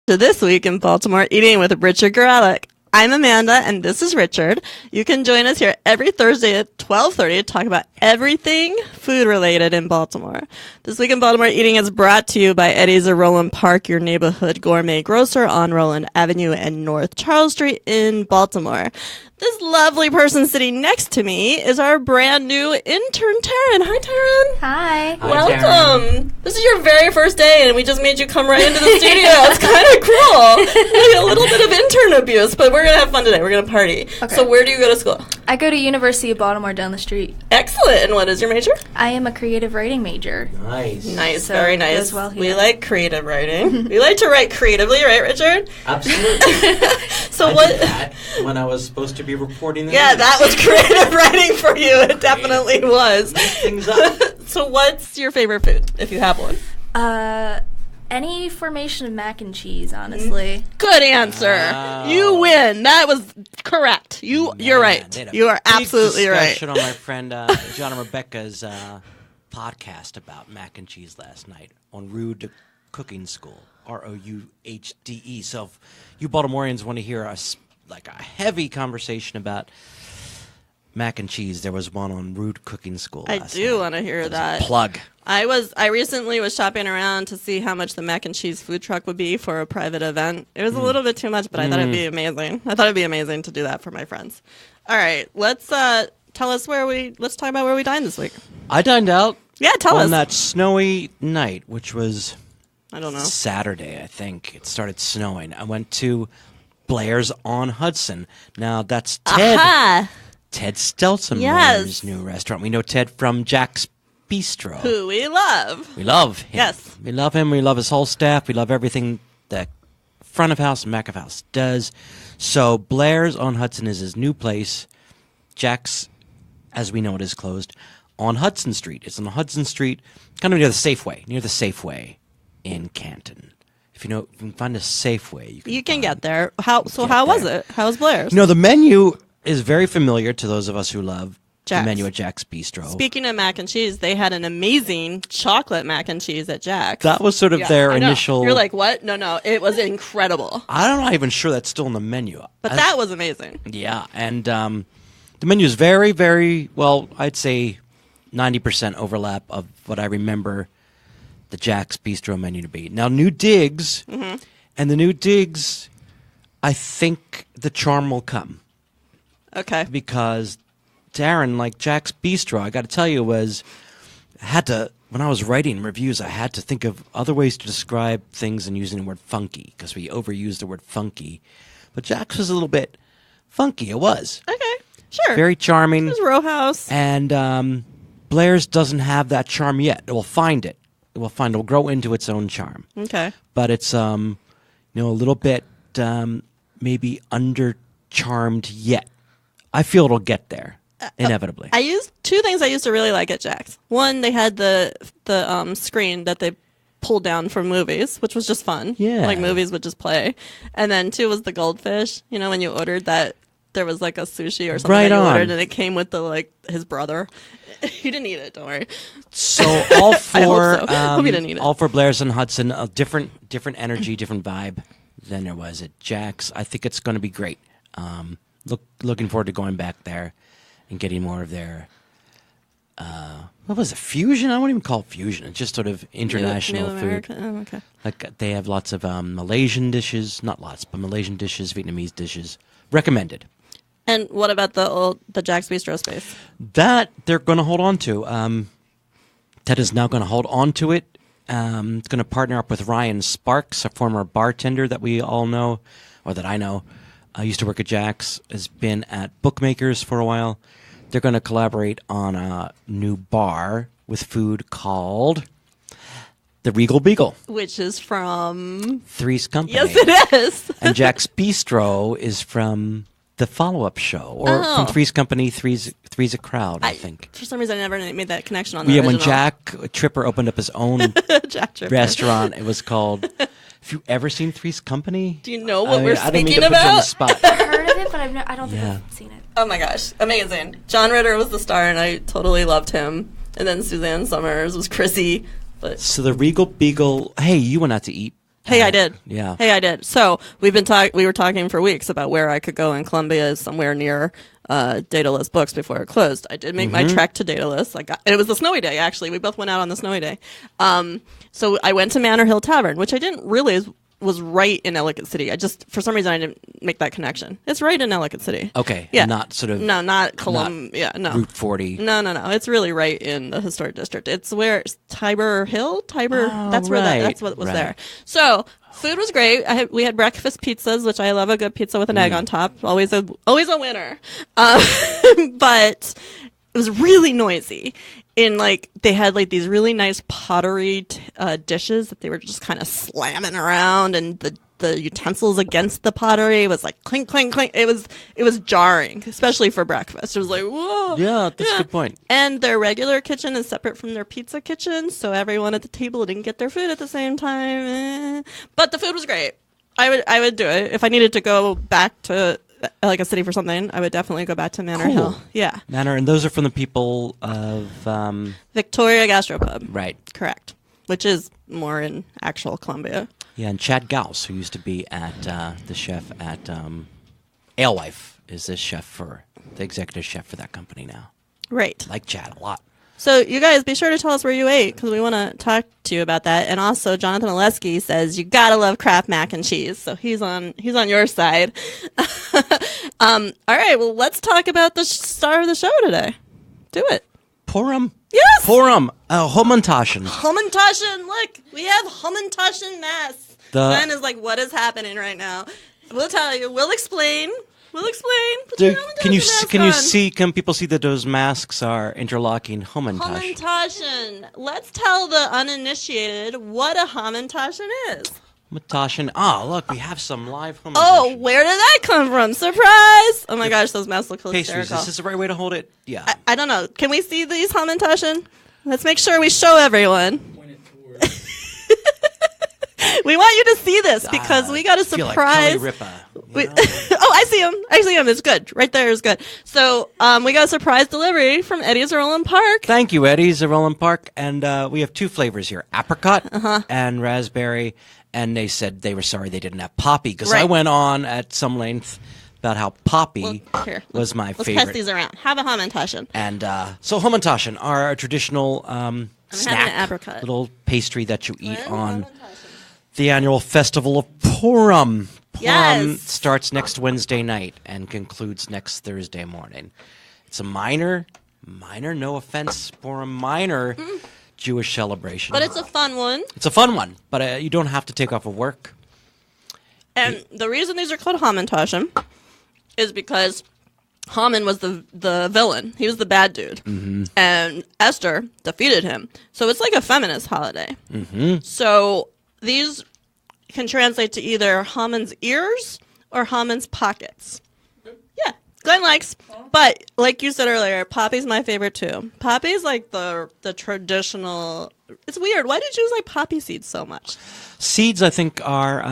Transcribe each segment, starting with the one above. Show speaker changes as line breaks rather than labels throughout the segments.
To This Week in Baltimore Eating with Richard Gorelick. I'm Amanda, and this is Richard. You can join us here every Thursday at 12:30 to talk about everything food-related in Baltimore. This Week in Baltimore Eating is brought to you by Eddie's of Roland Park, your neighborhood gourmet grocer on Roland Avenue and North Charles Street in Baltimore. This lovely person sitting next to me is our brand new intern, Taryn. Hi, Taryn.
Hi.
Welcome.
Taryn.
This is your very first day, and we just made you come right into the studio. It's kind of cool. Like a little bit of intern abuse, but we're going to have fun today. We're going to party.
Okay.
So where do you go to school?
I go to University of Baltimore down the street.
Excellent. And what is your major?
I am a creative writing major.
Nice.
Nice.
So
very
it
nice.
goes well here.
We like creative writing. We like to write creatively, right, Richard?
Absolutely.
So
I
what...
did that when I was supposed to be reporting the
Yeah,
news.
that was creative writing for you. It definitely was.
Mix things up.
So what's your favorite food, if you have one?
Any formation of mac and cheese, honestly.
Good answer.
Wow.
You win. That was correct. You're
Man,
right.
they had a
You are
big
absolutely right.
discussion on my friend John and Rebecca's podcast about mac and cheese last night on Rude Cooking School, Rouhde. So if you Baltimoreans want to hear us like a heavy conversation about mac and cheese, there was one on Rude Cooking School.
I
last
do
night.
want to hear
That was
that.
a plug.
I recently was shopping around to see how much the mac and cheese food truck would be for a private event. It was a little bit too much, but I thought it'd be amazing. I thought it'd be amazing to do that for my friends. All right, let's talk about where we dined this week.
I dined out
Yeah, tell
on
us.
that snowy night, which was
I don't know.
Saturday, I think. It started snowing. I went to Blair's on Hudson. Now, that's
Aha!
Ted Stelzner's
Yes.
new restaurant. We know Ted from Jack's Bistro.
Who we love.
We love him.
Yes.
We love him. We love his whole staff. We love everything that front of house and back of house does. So Blair's on Hudson is his new place. Jack's, as we know it, is closed on Hudson Street. It's on Hudson Street, kind of near the Safeway in Canton. If you can find a Safeway,
You can get there. How was it? How was Blair's?
The menu is very familiar to those of us who love
Jack's.
the menu at Jack's Bistro.
Speaking of mac and cheese, they had an amazing chocolate mac and cheese at Jack's.
That was sort of their
I know.
initial.
You're like, what? No, it was incredible.
I'm not even sure that's still on the menu.
But that was amazing.
Yeah, and the menu is very, very well. I'd say 90% overlap of what I remember the Jack's Bistro menu to be. Now, new digs, and the new digs, I think the charm will come.
Okay.
Because Taryn, like Jack's Bistro, I got to tell you, when I was writing reviews, I had to think of other ways to describe things and using the word funky, because we overused the word funky. But Jack's was a little bit funky. It was.
Okay. Sure.
Very charming.
It was row house.
And Blair's doesn't have that charm yet. It will find it. It'll grow into its own charm.
Okay.
But it's a little bit maybe under-charmed yet. I feel it'll get there inevitably.
Two things I used to really like at Jack's. One, they had the screen that they pulled down for movies, which was just fun.
Yeah.
Like movies would just play. And then two was the goldfish. When you ordered that, there was like a sushi or something
Right
that you
on.
ordered, and it came with his brother. You didn't eat it, don't worry.
So all for
hope so. Hope you didn't eat it.
all for Blair's and Hudson, a different energy, different vibe than there was at Jack's. I think it's going to be great. Looking forward to going back there and getting more of their what was it, fusion? I wouldn't even call it fusion. It's just sort of international
New
food.
America? Oh, okay.
Like they have lots of Malaysian dishes, not lots, but Malaysian dishes, Vietnamese dishes. Recommended.
And what about the Jack's Bistro space?
That they're going to hold on to. Ted is now going to hold on to it. It's going to partner up with Ryan Sparks, a former bartender that we all know, or that I know. Used to work at Jack's, has been at Bookmakers for a while. They're going to collaborate on a new bar with food called the Regal Beagle.
Which is from...
Three's Company.
Yes, it is.
And Jack's Bistro is from the follow-up show, or from Three's Company, Three's a Crowd, I think.
For some reason, I never made that connection on the
Yeah,
original.
when Jack Tripper opened up his own
Jack Tripper.
restaurant, it was called... Have you ever seen Three's Company?
Do you know what we're
I don't mean
speaking
to put you on the
about?
spot.
I've heard of it, but I don't think I've seen it.
Oh my gosh, amazing. John Ritter was the star, and I totally loved him. And then Suzanne Summers was Chrissy. But
So the Regal Beagle... Hey, you went out to eat
Hey, I did.
Yeah.
Hey, I did. So we were talking for weeks about where I could go in Columbia, somewhere near Daedalus Books before it closed. I did make my trek to Daedalus. It was a snowy day, actually. We both went out on the snowy day. So I went to Manor Hill Tavern, which I didn't realize was right in Ellicott City. For some reason, I didn't make that connection. It's right in Ellicott City.
Okay.
Yeah.
Not sort of.
No, not Columbia. No.
Route 40.
No. It's really right in the historic district. It's where Tiber Hill.
Oh,
That's where
right,
that's what was
right.
there. So food was great. We had breakfast pizzas, which I love a good pizza with an egg on top. Always a winner. But it was really noisy. They had these really nice pottery dishes that they were just kind of slamming around, and the utensils against the pottery was like clink, clink, clink. It was jarring, especially for breakfast. It was like, whoa.
Yeah, that's a good point.
And their regular kitchen is separate from their pizza kitchen, so everyone at the table didn't get their food at the same time. But the food was great. I would do it if I needed to go back to a city for something. I would definitely go back to Manor Hill. Yeah,
Manor, and those are from the people of
Victoria Gastropub.
Right.
Correct. Which is more in actual Columbia.
Yeah, and Chad Gauss, who used to be at the chef at Alewife, is the executive chef for that company now.
Right.
Like Chad a lot.
So you guys be sure to tell us where you ate, because we want to talk to you about that. And also, Jonathan Oleski says you gotta love Kraft mac and cheese, so he's on your side. All right, well, let's talk about the star of the show today. Do it.
Purim.
Yes.
Purim. Hamantaschen.
Hamantaschen. Look, we have Hamantaschen mass. Glenn is like, what is happening right now? We'll tell you. We'll explain. Put your Hamantaschen mask on.
Can people see that those masks are interlocking Hamantaschen?
Hamantaschen. Let's tell the uninitiated what a Hamantaschen is.
Hamantaschen. Oh, look, we have some live Hamantaschen.
Oh, where did that come from? Surprise! Oh my gosh, those masks look
Pastries.
hysterical.
Is this the right way to hold it? Yeah.
I don't know. Can we see these Hamantaschen? Let's make sure we show everyone.
Point it towards.
We want you to see this because we got a
feel
surprise.
Like Kelly Ripa,
Oh, I see him. It's good. Right there is good. So we got a surprise delivery from Eddie's Roland Park.
Thank you, Eddie's Roland Park. And we have two flavors here, apricot and raspberry. And they said they were sorry they didn't have poppy, because I went on at some length about how poppy was my favorite.
Let's pass these around. Have a Hamantaschen.
And so Hamantaschen are a traditional snack,
an apricot.
little pastry that you eat on the annual festival of Purim. Purim starts next Wednesday night and concludes next Thursday morning. It's a minor, no offense, Purim, minor Jewish celebration.
But it's a fun one.
It's a fun one, but you don't have to take off of work.
And the reason these are called Hamantaschen is because Haman was the villain. He was the bad dude. Mm-hmm. And Esther defeated him. So it's like a feminist holiday. Mm-hmm. So these can translate to either Haman's ears or Haman's pockets. Yeah, Glenn likes. But like you said earlier, poppy's my favorite too. Poppy's like the traditional. It's weird. Why do Jews like poppy seeds so much?
Seeds, I think, are.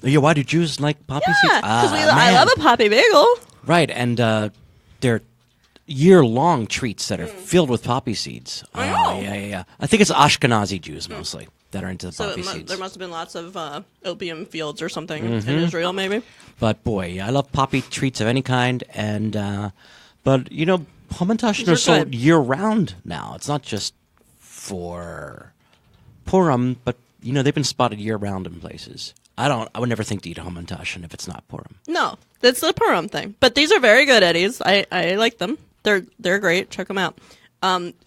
Why do Jews like poppy seeds?
Yeah, because I love a poppy bagel.
Right, and they're year-long treats that are filled with poppy seeds.
I know.
Yeah. I think it's Ashkenazi Jews mostly that are into the poppy seeds.
There must have been lots of opium fields or something in Israel, maybe.
But boy, I love poppy treats of any kind, and but Hamantaschen are sold year-round now. It's not just for Purim, but they've been spotted year-round in places. I would never think to eat a Hamantaschen if it's not Purim.
No, it's the Purim thing. But these are very good, Eddie's. I like them. They're great. Check them out.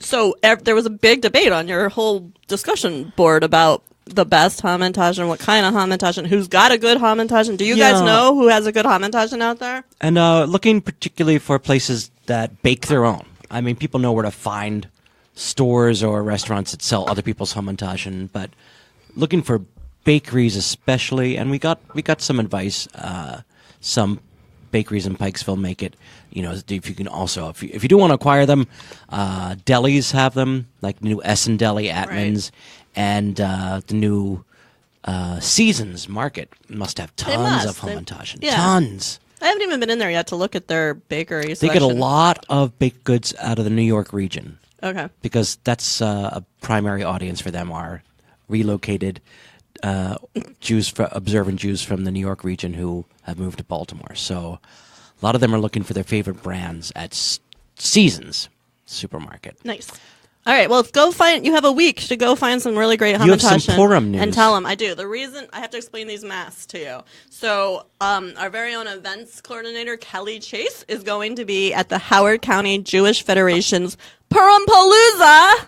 So there was a big debate on your whole discussion board about the best Hamantaschen, what kind of Hamantaschen, who's got a good Hamantaschen. Do you guys know who has a good Hamantaschen out there?
And looking particularly for places that bake their own. I mean, people know where to find stores or restaurants that sell other people's Hamantaschen, but looking for bakeries especially, and we got some advice. Some bakeries in Pikesville make it. If you can also, if you do want to acquire them, delis have them, like new Essen Deli, Atman's, and the new Seasons Market must have tons of Hamantaschen.
Yeah.
Tons.
I haven't even been in there yet to look at their bakery
They get a lot of baked goods out of the New York region.
Okay.
Because that's a primary audience for them, are relocated observant Jews from the New York region who have moved to Baltimore. So a lot of them are looking for their favorite brands at Seasons Supermarket.
Nice. All right, well, you have a week to go find some really great
You have some
hamantaschen
Purim news.
and tell them. I do. The reason, I have to explain these masks to you. So our very own events coordinator, Kelly Chase, is going to be at the Howard County Jewish Federation's Purim-Palooza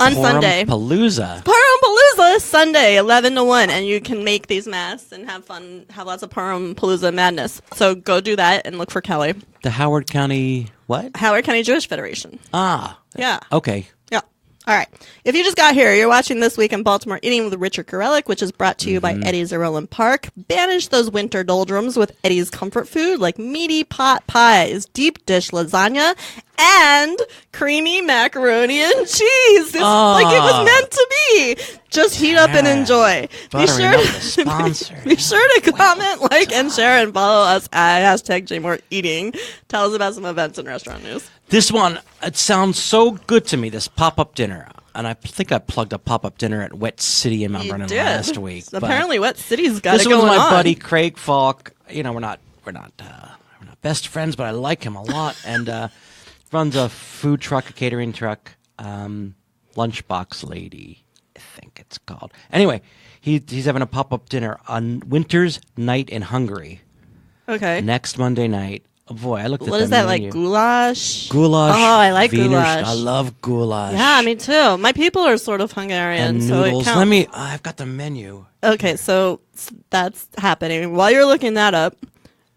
on Sunday.
Purim-Palooza.
Purim-Palooza, Sunday, 11 to 1, and you can make these masks and have fun, have lots of Purim-Palooza madness. So go do that and look for Kelly.
The Howard County what?
Howard County Jewish Federation.
Ah.
Yeah.
Okay.
Yeah. All right. If you just got here, you're watching This Week in Baltimore Eating with Richard Gorelick, which is brought to you by Eddie's at Roland Park. Banish those winter doldrums with Eddie's comfort food like meaty pot pies, deep dish lasagna, and creamy macaroni and cheese. It's like it was meant to be. Just heat up and enjoy. Be sure to comment, like, and share, and follow us at #JMoreEating. Tell us about some events and restaurant news.
This one, it sounds so good to me, this pop-up dinner. And I think I plugged a pop-up dinner at Wet City in Mount Vernon last week.
Apparently Wet City's got it going on.
This was my buddy Craig Falk. You know, we're not best friends, but I like him a lot. And runs a food truck, a catering truck, Lunchbox Lady, I think it's called. Anyway, he's having a pop-up dinner on Winter's Night in Hungary.
Okay.
Next Monday night. Oh boy, I looked at
What is that, like goulash?
Goulash.
Oh, I like
Wiener,
goulash.
I love goulash.
Yeah, me too. My people are sort of Hungarian,
And
so
noodles.
it counts.
I've got the menu.
Okay, so that's happening. While you're looking that up,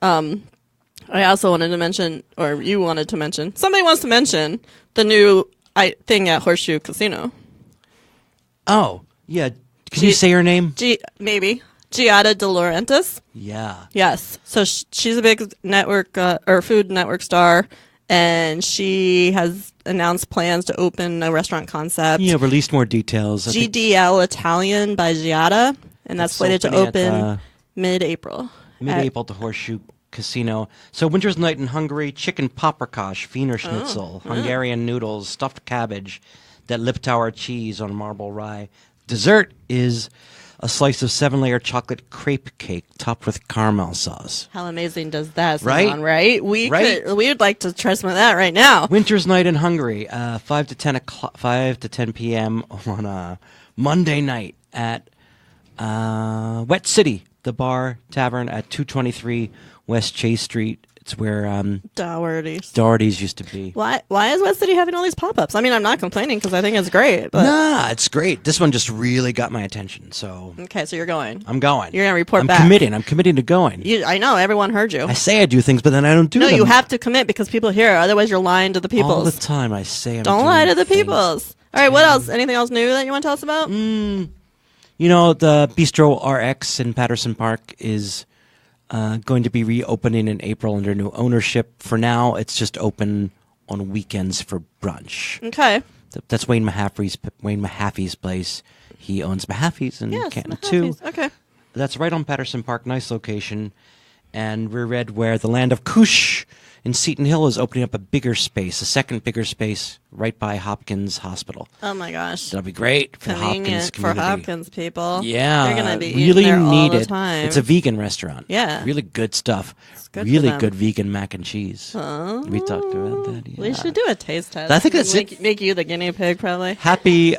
I also wanted to mention, or you wanted to mention, somebody wants to mention the new thing at Horseshoe Casino.
Oh, yeah. Can you say her name?
Maybe. Giada De Laurentiis.
Yeah.
Yes. So she's a big network or Food Network star, and she has announced plans to open a restaurant concept.
Yeah, released more details.
GDL Italian by Giada, and that's slated to open mid-April.
Mid-April at the Horseshoe Casino. So Winter's Night in Hungary, chicken paprikash, Wiener Schnitzel, Hungarian noodles, stuffed cabbage, that Liptauer cheese on marble rye. Dessert is a slice of 7-layer chocolate crepe cake topped with caramel sauce.
How amazing does that sound,
Right?
right? We would like to try some of that right now.
Winter's Night in Hungary, 5 to 10 p.m. on a Monday night at Wet City, the bar tavern at 223 West Chase Street. It's where Doherty's used to be.
Why is West City having all these pop-ups? I mean, I'm not complaining because I think it's great. But...
Nah, it's great. This one just really got my attention. So
okay, so you're going.
I'm going.
You're going to report back.
I'm committing to going.
I know. Everyone heard you.
I say I do things, but then I don't do them.
No, you have to commit because people hear. Otherwise, you're lying to the peoples.
All the time I say I'm
Don't lie to the peoples. All right, what else? Anything else new that you want to tell us about?
You know, the Bistro RX in Patterson Park is going to be reopening in April under new ownership. For now, it's just open on weekends for brunch.
Okay.
That's Wayne Mahaffey's place. He owns Mahaffey's in Canton too.
Okay.
That's right on Patterson Park. Nice location. And we read where the Land of Kush in Seton Hill is opening up a second bigger space right by Hopkins Hospital.
Oh my gosh.
That'll be great for the Hopkins community.
For Hopkins people.
Yeah.
They're going to be
really
eating there all
needed.
the time.
It's a vegan restaurant.
Yeah.
Really good stuff.
It's good
really
for them.
good vegan mac and cheese.
Oh.
We talked about that. Yeah.
We should do a taste test.
I think that's it.
Make you the guinea pig, probably.
Happy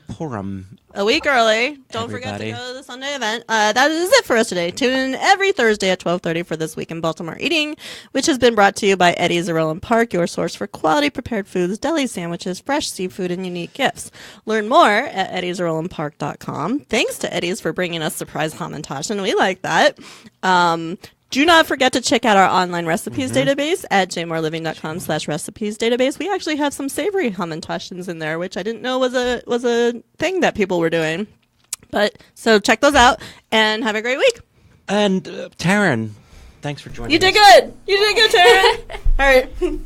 Purim.
A week early. Don't forget to go to the Sunday event. That is it for us today. Tune in every Thursday at 12:30 for This Week in Baltimore Eating, which has been brought to you by Eddie's at Roland Park, your source for quality prepared foods, deli sandwiches, fresh seafood, and unique gifts. Learn more at eddiesatRolandPark.com. Thanks to Eddie's for bringing us surprise hamantaschen. We like that. Do not forget to check out our online recipes database at jmoreliving.com/recipes database. We actually have some savory hamantaschens in there, which I didn't know was a thing that people were doing. So check those out and have a great week.
And Taryn, thanks for joining us.
You did good. You did good, Taryn. All right.